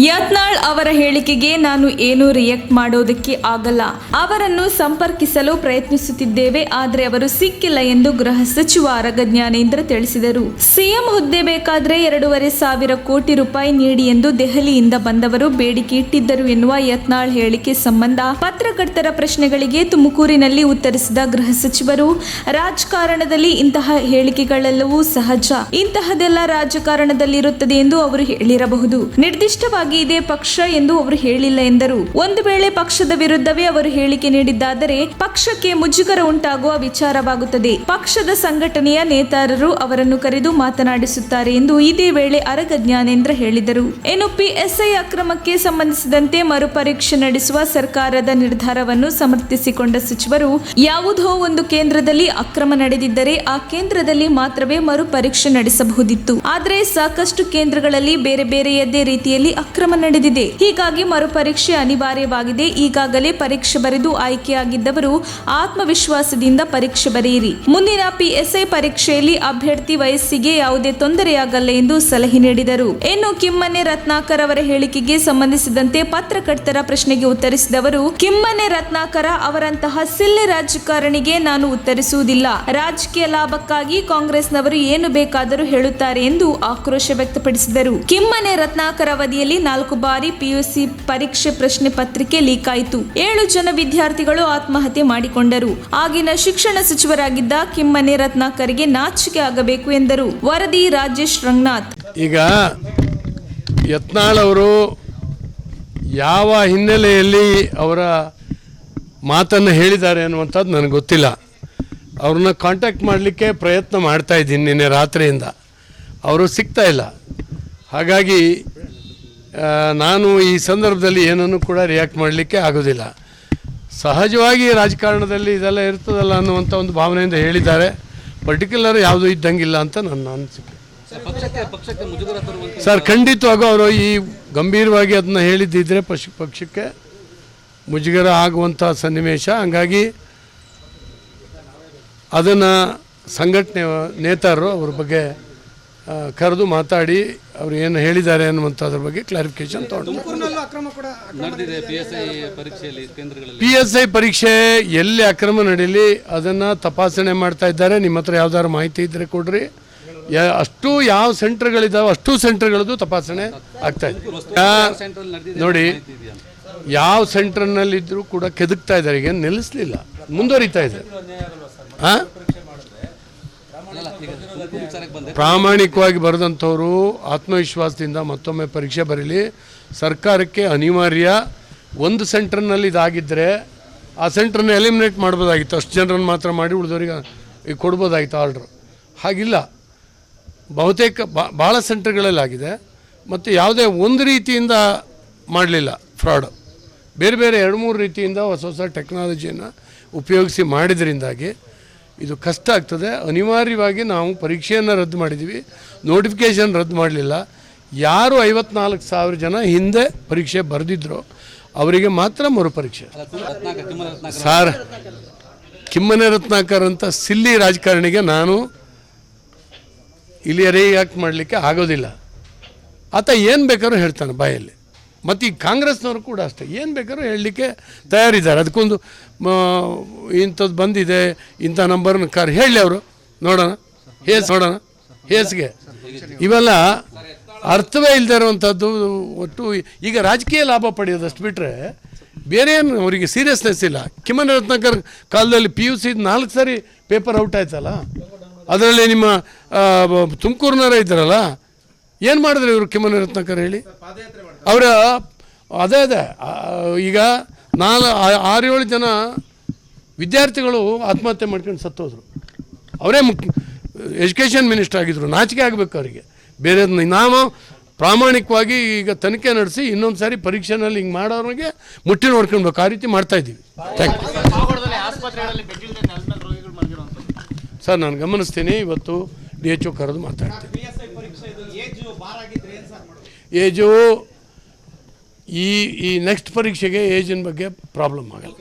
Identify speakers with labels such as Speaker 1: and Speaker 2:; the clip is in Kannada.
Speaker 1: ಯತ್ನಾಳ್ ಅವರ ಹೇಳಿಕೆಗೆ ನಾನು ಏನು ರಿಯಾಕ್ಟ್ ಮಾಡೋದಕ್ಕೆ ಆಗಲ್ಲ. ಅವರನ್ನು ಸಂಪರ್ಕಿಸಲು ಪ್ರಯತ್ನಿಸುತ್ತಿದ್ದೇವೆ, ಆದರೆ ಅವರು ಸಿಕ್ಕಿಲ್ಲ ಎಂದು ಗೃಹ ಸಚಿವ ಆರಗ ಜ್ಞಾನೇಂದ್ರ ತಿಳಿಸಿದರು. ಸಿಎಂ ಹುದ್ದೆ ಬೇಕಾದ್ರೆ 2,500 ಕೋಟಿ ರೂಪಾಯಿ ನೀಡಿ ಎಂದು ದೆಹಲಿಯಿಂದ ಬಂದವರು ಬೇಡಿಕೆ ಇಟ್ಟಿದ್ದರು ಎನ್ನುವ ಯತ್ನಾಳ್ ಹೇಳಿಕೆ ಸಂಬಂಧ ಪತ್ರಕರ್ತರ ಪ್ರಶ್ನೆಗಳಿಗೆ ತುಮಕೂರಿನಲ್ಲಿ ಉತ್ತರಿಸಿದ ಗೃಹ ಸಚಿವರು, ರಾಜಕಾರಣದಲ್ಲಿ ಇಂತಹ ಹೇಳಿಕೆಗಳೆಲ್ಲವೂ ಸಹಜ. ಇಂತಹದೆಲ್ಲ ರಾಜಕಾರಣದಲ್ಲಿರುತ್ತದೆ ಎಂದು ಅವರು ಹೇಳಿರಬಹುದು. ನಿರ್ದಿಷ್ಟವಾಗಿ ಇದೇ ಪಕ್ಷ ಎಂದು ಅವರು ಹೇಳಿಲ್ಲ ಎಂದರು. ಒಂದು ವೇಳೆ ಪಕ್ಷದ ವಿರುದ್ಧವೇ ಅವರು ಹೇಳಿಕೆ ನೀಡಿದ್ದಾದರೆ ಪಕ್ಷಕ್ಕೆ ಮುಜುಗರ ಉಂಟಾಗುವ ವಿಚಾರವಾಗುತ್ತದೆ. ಪಕ್ಷದ ಸಂಘಟನೆಯ ನೇತಾರರು ಅವರನ್ನು ಕರೆದು ಮಾತನಾಡಿಸುತ್ತಾರೆ ಎಂದು ಇದೇ ವೇಳೆ ಆರಗ ಜ್ಞಾನೇಂದ್ರ ಹೇಳಿದರು. ಇನ್ನು ಪಿಎಸ್ಐ ಅಕ್ರಮಕ್ಕೆ ಸಂಬಂಧಿಸಿದಂತೆ ಮರುಪರೀಕ್ಷೆ ನಡೆಸುವ ಸರ್ಕಾರದ ನಿರ್ಧಾರವನ್ನು ಸಮರ್ಥಿಸಿಕೊಂಡ ಸಚಿವರು, ಯಾವುದೋ ಒಂದು ಕೇಂದ್ರದಲ್ಲಿ ಅಕ್ರಮ ನಡೆದಿದ್ದರೆ ಆ ಕೇಂದ್ರದಲ್ಲಿ ಮಾತ್ರವೇ ಮರುಪರೀಕ್ಷೆ ನಡೆಸಬಹುದಿತ್ತು. ಆದರೆ ಸಾಕಷ್ಟು ಕೇಂದ್ರಗಳಲ್ಲಿ ಬೇರೆ ಬೇರೆಯದೇ ರೀತಿಯಲ್ಲಿ ಅಕ್ರಮ ನಡೆದಿದೆ. ಹೀಗಾಗಿ ಮರುಪರೀಕ್ಷೆ ಅನಿವಾರ್ಯವಾಗಿದೆ. ಈಗಾಗಲೇ ಪರೀಕ್ಷೆ ಬರೆದು ಆಯ್ಕೆಯಾಗಿದ್ದವರು ಆತ್ಮವಿಶ್ವಾಸದಿಂದ ಪರೀಕ್ಷೆ ಬರೆಯಿರಿ. ಮುಂದಿನ ಪಿಎಸ್ಐ ಪರೀಕ್ಷೆಯಲ್ಲಿ ಅಭ್ಯರ್ಥಿ ವಯಸ್ಸಿಗೆ ಯಾವುದೇ ತೊಂದರೆಯಾಗಲ್ಲ ಎಂದು ಸಲಹೆ ನೀಡಿದರು. ಇನ್ನು ಕಿಮ್ಮನೆ ರತ್ನಾಕರ್ ಅವರ ಹೇಳಿಕೆಗೆ ಸಂಬಂಧಿಸಿದಂತೆ ಪತ್ರಕರ್ತರ ಪ್ರಶ್ನೆಗೆ ಉತ್ತರಿಸಿದವರು, ಕಿಮ್ಮನೆ ರತ್ನಾಕರ ಅವರಂತಹ ಸಿಲ್ಲಿ ರಾಜಕಾರಣಿಗೆ ನಾನು ಉತ್ತರಿಸುವುದಿಲ್ಲ. ರಾಜಕೀಯ ಲಾಭಕ್ಕಾಗಿ ಕಾಂಗ್ರೆಸ್ನವರು ಏನು ಬೇಕಾದರೂ ಹೇಳುತ್ತಾರೆ ಎಂದು ಆಕ್ರೋಶ ವ್ಯಕ್ತಪಡಿಸಿದರು. ಕಿಮ್ಮನೆ ರತ್ನಾಕರ್ ಅವಧಿಯಲ್ಲಿ 4 ಬಾರಿ ಪಿಯುಸಿ ಪರೀಕ್ಷೆ ಪ್ರಶ್ನೆ ಪತ್ರಿಕೆ ಲೀಕ್ ಆಯಿತು. 7 ಜನ ವಿದ್ಯಾರ್ಥಿಗಳು ಆತ್ಮಹತ್ಯೆ ಮಾಡಿಕೊಂಡರು. ಆಗಿನ ಶಿಕ್ಷಣ ಸಚಿವರಾಗಿದ್ದ ಕಿಮ್ಮನೆ ರತ್ನಾಕರ್ಗೆ ನಾಚಿಕೆ ಆಗಬೇಕು ಎಂದರು. ವರದಿ ರಾಜೇಶ್ ರಂಗನಾಥ್.
Speaker 2: ಈಗ ಯತ್ನಾಳ್ ಅವರು ಯಾವ ಹಿನ್ನೆಲೆಯಲ್ಲಿ ಅವರ ಮಾತನ್ನು ಹೇಳಿದ್ದಾರೆ ಅನ್ನುವಂಥದ್ದು ನನಗೆ ಗೊತ್ತಿಲ್ಲ. ಅವ್ರನ್ನ ಕಾಂಟ್ಯಾಕ್ಟ್ ಮಾಡಲಿಕ್ಕೆ ಪ್ರಯತ್ನ ಮಾಡ್ತಾ ಇದ್ದೀನಿ ನಿನ್ನೆ ರಾತ್ರಿಯಿಂದ. ಅವರು ಸಿಗ್ತಾ ಇಲ್ಲ. ಹಾಗಾಗಿ ನಾನು ಈ ಸಂದರ್ಭದಲ್ಲಿ ಏನನ್ನು ಕೂಡ ರಿಯಾಕ್ಟ್ ಮಾಡಲಿಕ್ಕೆ ಆಗೋದಿಲ್ಲ. ಸಹಜವಾಗಿ ರಾಜಕಾರಣದಲ್ಲಿ ಇದೆಲ್ಲ ಇರ್ತದಲ್ಲ ಅನ್ನುವಂಥ ಒಂದು ಭಾವನೆಯಿಂದ ಹೇಳಿದ್ದಾರೆ. ಪರ್ಟಿಕ್ಯುಲರ್ ಯಾವುದೂ ಇದ್ದಂಗಿಲ್ಲ ಅಂತ ನನ್ನ ಅನಿಸಿಕೆ. ಸರ್, ಖಂಡಿತವಾಗೂ ಅವರು ಈ ಗಂಭೀರವಾಗಿ ಅದನ್ನ ಹೇಳಿದ್ದಿದ್ರೆ ಪಕ್ಷಕ್ಕೆ ಮುಜುಗರ ಆಗುವಂಥ ಸನ್ನಿವೇಶ. ಹಂಗಾಗಿ ಅದನ್ನು ಸಂಘಟನೆ ನೇತಾರರು ಅವ್ರ ಬಗ್ಗೆ ಕರೆದು ಮಾತಾಡಿ ಅವ್ರು ಏನು ಹೇಳಿದ್ದಾರೆ ಅನ್ನುವಂಥದ್ರ ಬಗ್ಗೆ ಕ್ಲಾರಿಫಿಕೇಶನ್ ತಗೊಂಡು, PSI ಪರೀಕ್ಷೆ ಎಲ್ಲಿ ಅಕ್ರಮ ನಡೀಲಿ ಅದನ್ನು ತಪಾಸಣೆ ಮಾಡ್ತಾ ಇದ್ದಾರೆ. ನಿಮ್ಮ ಹತ್ರ ಯಾವ್ದಾದ್ರು ಮಾಹಿತಿ ಇದ್ದರೆ ಕೊಡ್ರಿ. ಅಷ್ಟು ಯಾವ ಸೆಂಟರ್ಗಳಿದ್ದಾವೆ ಅಷ್ಟು ಸೆಂಟರ್ಗಳದ್ದು ತಪಾಸಣೆ ಆಗ್ತಾ ಇದೆ. ನೋಡಿ, ಯಾವ ಸೆಂಟರ್ನಲ್ಲಿದ್ದರೂ ಕೂಡ ಕೆದಕ್ತಾ ಇದ್ದಾರೆ. ಈಗ ನಿಲ್ಲಿಸಲಿಲ್ಲ, ಮುಂದುವರಿತಾ ಇದೆ. ಪ್ರಾಮಾಣಿಕವಾಗಿ ಬರೆದಂಥವರು ಆತ್ಮವಿಶ್ವಾಸದಿಂದ ಮತ್ತೊಮ್ಮೆ ಪರೀಕ್ಷೆ ಬರೀಲಿ. ಸರ್ಕಾರಕ್ಕೆ ಅನಿವಾರ್ಯ. ಒಂದು ಸೆಂಟರ್ನಲ್ಲಿ ಇದಾಗಿದ್ದರೆ ಆ ಸೆಂಟ್ರನ್ನ ಎಲಿಮಿನೇಟ್ ಮಾಡ್ಬೋದಾಗಿತ್ತು. ಅಷ್ಟು ಜನರನ್ನು ಮಾತ್ರ ಮಾಡಿ ಉಳಿದವರಿಗೆ ಕೊಡ್ಬೋದಾಗಿತ್ತು ಆರ್ಡ್ರ್. ಹಾಗಿಲ್ಲ, ಬಹುತೇಕ ಭಾಳ ಸೆಂಟರ್ಗಳಲ್ಲಿ ಆಗಿದೆ. ಮತ್ತು ಯಾವುದೇ ಒಂದು ರೀತಿಯಿಂದ ಮಾಡಲಿಲ್ಲ ಫ್ರಾಡ್. ಬೇರೆ ಬೇರೆ 2-3 ರೀತಿಯಿಂದ ಹೊಸ ಟೆಕ್ನಾಲಜಿಯನ್ನು ಉಪಯೋಗಿಸಿ ಮಾಡಿದ್ರಿಂದಾಗಿ ಇದು ಕಷ್ಟ ಆಗ್ತದೆ. ಅನಿವಾರ್ಯವಾಗಿ ನಾವು ಪರೀಕ್ಷೆಯನ್ನು ರದ್ದು ಮಾಡಿದ್ದೀವಿ, ನೋಟಿಫಿಕೇಷನ್ ರದ್ದು ಮಾಡಲಿಲ್ಲ. ಯಾರು 54,000 ಜನ ಹಿಂದೆ ಪರೀಕ್ಷೆ ಬರೆದಿದ್ರು ಅವರಿಗೆ ಮಾತ್ರ ಮರುಪರೀಕ್ಷೆ. ಸರ್, ಕಿಮ್ಮನೆ ರತ್ನಾಕರ್ ಅಂತ ಸಿಲ್ಲಿ ರಾಜಕಾರಣಿಗೆ ನಾನು ಇಲ್ಲಿ ರಿಯಾಕ್ಟ್ ಮಾಡಲಿಕ್ಕೆ ಆಗೋದಿಲ್ಲ. ಆತ ಏನು ಬೇಕಾದ್ರೂ ಹೇಳ್ತಾನೆ ಬಾಯಲ್ಲಿ. ಮತ್ತು ಈ ಕಾಂಗ್ರೆಸ್ನವರು ಕೂಡ ಅಷ್ಟೇ, ಏನು ಬೇಕಾದ್ರೂ ಹೇಳಲಿಕ್ಕೆ ತಯಾರಿದ್ದಾರೆ. ಅದಕ್ಕೊಂದು ಇಂಥದ್ದು ಬಂದಿದೆ, ಇಂಥ ನಂಬರ್ನ ಹೇಳಿ ಅವರು ನೋಡೋಣ, ನೋಡೋಣ ಹೇಸ್ಗೆ. ಇವೆಲ್ಲ ಅರ್ಥವೇ ಇಲ್ಲದೆ ಇರುವಂಥದ್ದು. ಒಟ್ಟು ಈಗ ರಾಜಕೀಯ ಲಾಭ ಪಡೆಯೋದಷ್ಟು ಬಿಟ್ಟರೆ ಬೇರೆ ಏನು ಅವರಿಗೆ ಸೀರಿಯಸ್ನೆಸ್ ಇಲ್ಲ. ಕಿಮ್ಮನೆ ರತ್ನಾಕರ್ ಕಾಲದಲ್ಲಿ PUC 4 ಸಾರಿ ಪೇಪರ್ ಔಟ್ ಆಯ್ತಲ್ಲ, ಅದರಲ್ಲಿ ನಿಮ್ಮ ತುಮಕೂರಿನವರೇ ಇದ್ದಾರಲ್ಲ, ಏನು ಮಾಡಿದ್ರು ಇವರು ಕಿಮ್ಮನೆ ರತ್ನಾಕರ್ ಹೇಳಿ? ಅವರ ಅದೇ ಈಗ 6-7 ಜನ ವಿದ್ಯಾರ್ಥಿಗಳು ಆತ್ಮಹತ್ಯೆ ಮಾಡ್ಕೊಂಡು ಸತ್ತೋದ್ರು. ಅವರೇ ಎಜುಕೇಷನ್ ಮಿನಿಸ್ಟರ್ ಆಗಿದ್ರು. ನಾಚಿಕೆ ಆಗಬೇಕು ಅವರಿಗೆ. ಬೇರೆ ನಾವು ಪ್ರಾಮಾಣಿಕವಾಗಿ ಈಗ ತನಿಖೆ ನಡೆಸಿ ಇನ್ನೊಂದು ಸಾರಿ ಪರೀಕ್ಷೆನಲ್ಲಿ ಹಿಂಗೆ ಮಾಡೋರಿಗೆ ಮುಟ್ಟಿ ನೋಡ್ಕೊಳ್ಬೇಕು. ಆ ರೀತಿ ಮಾಡ್ತಾಯಿದ್ದೀವಿ. ಸರ್, ನಾನು ಗಮನಿಸ್ತೀನಿ. ಇವತ್ತು DHO ಕರೆದು ಮಾತಾಡ್ತೀನಿ. ಏಜು ಈ ನೆಕ್ಸ್ಟ್ ಪರೀಕ್ಷೆಗೆ ಏಜಿನ ಬಗ್ಗೆ ಪ್ರಾಬ್ಲಮ್ ಆಗಲ್ಲ.